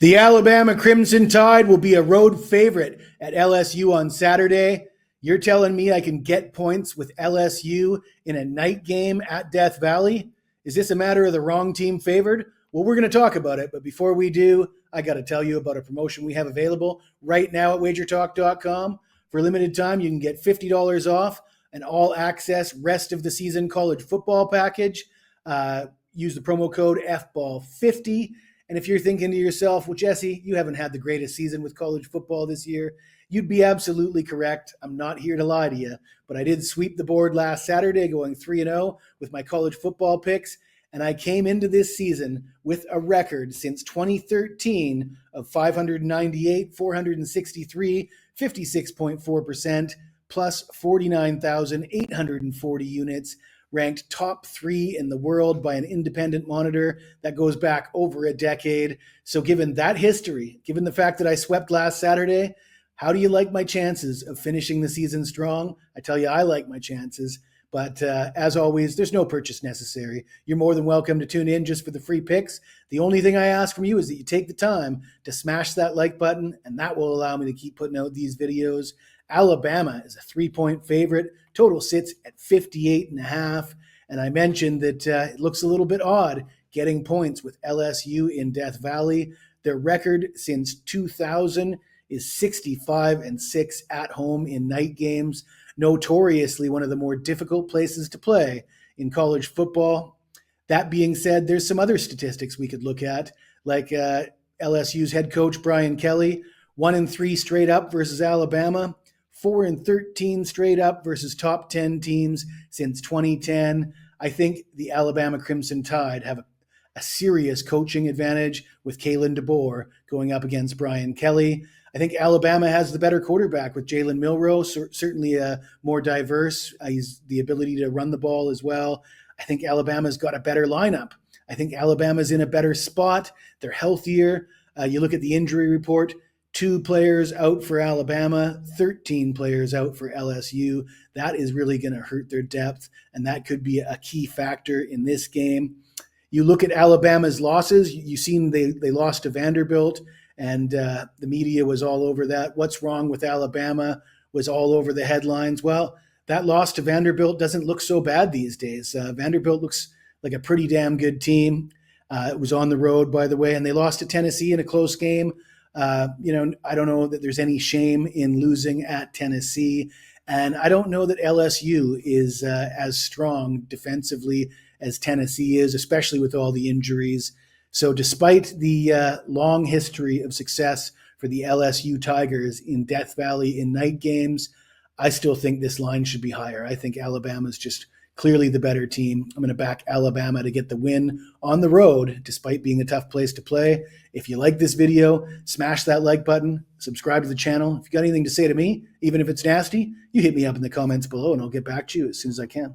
The Alabama Crimson Tide will be a road favorite at LSU on Saturday. You're telling me I can get points with LSU in a night game at Death Valley? Is this a matter of the wrong team favored? Well, we're going to talk about it, but before we do, I got to tell you about a promotion we have available right now at WagerTalk.com. For a limited time, you can get $50 off an all-access rest of the season college football package. Use the promo code FBALL50. And if you're thinking to yourself, well, Jesse, you haven't had the greatest season with college football this year, you'd be absolutely correct. I'm not here to lie to you, but I did sweep the board last Saturday going 3-0 with my college football picks. And I came into this season with a record since 2013 of 598, 463, 56.4%, plus 49,840 units, ranked top 3 in the world by an independent monitor that goes back over a decade. So given that history, given the fact that I swept last Saturday, how do you like my chances of finishing the season strong? I tell you, I like my chances. But as always, there's no purchase necessary. You're more than welcome to tune in just for the free picks. The only thing I ask from you is that you take the time to smash that like button, and that will allow me to keep putting out these videos. Alabama is a 3-point favorite. Total sits at 58.5. And I mentioned that it looks a little bit odd getting points with LSU in Death Valley. Their record since 2000 is 65-6 at home in night games. Notoriously one of the more difficult places to play in college football. That being said, there's some other statistics we could look at, like LSU's head coach Brian Kelly, 1-3 straight up versus Alabama, 4-13 straight up versus top 10 teams since 2010. I think the Alabama Crimson Tide have a serious coaching advantage with Kalen DeBoer going up against Brian Kelly. I think Alabama has the better quarterback with Jalen Milroe, certainly more diverse. He's the ability to run the ball as well. I think Alabama's got a better lineup. I think Alabama's in a better spot. They're healthier. You look at the injury report, 2 players out for Alabama, 13 players out for LSU. That is really going to hurt their depth, and that could be a key factor in this game. You look at Alabama's losses. You've seen they lost to Vanderbilt, and the media was all over that. What's wrong with Alabama was all over the headlines. Well, that loss to Vanderbilt doesn't look so bad these days. Vanderbilt looks like a pretty damn good team. It was on the road, by the way, and they lost to Tennessee in a close game. I don't know that there's any shame in losing at Tennessee. And I don't know that LSU is as strong defensively as Tennessee is, especially with all the injuries. So despite the long history of success for the LSU Tigers in Death Valley in night games, I still think this line should be higher. I think Alabama's just clearly the better team. I'm going to back Alabama to get the win on the road, despite being a tough place to play. If you like this video, smash that like button, subscribe to the channel. If you got anything to say to me, even if it's nasty, you hit me up in the comments below and I'll get back to you as soon as I can.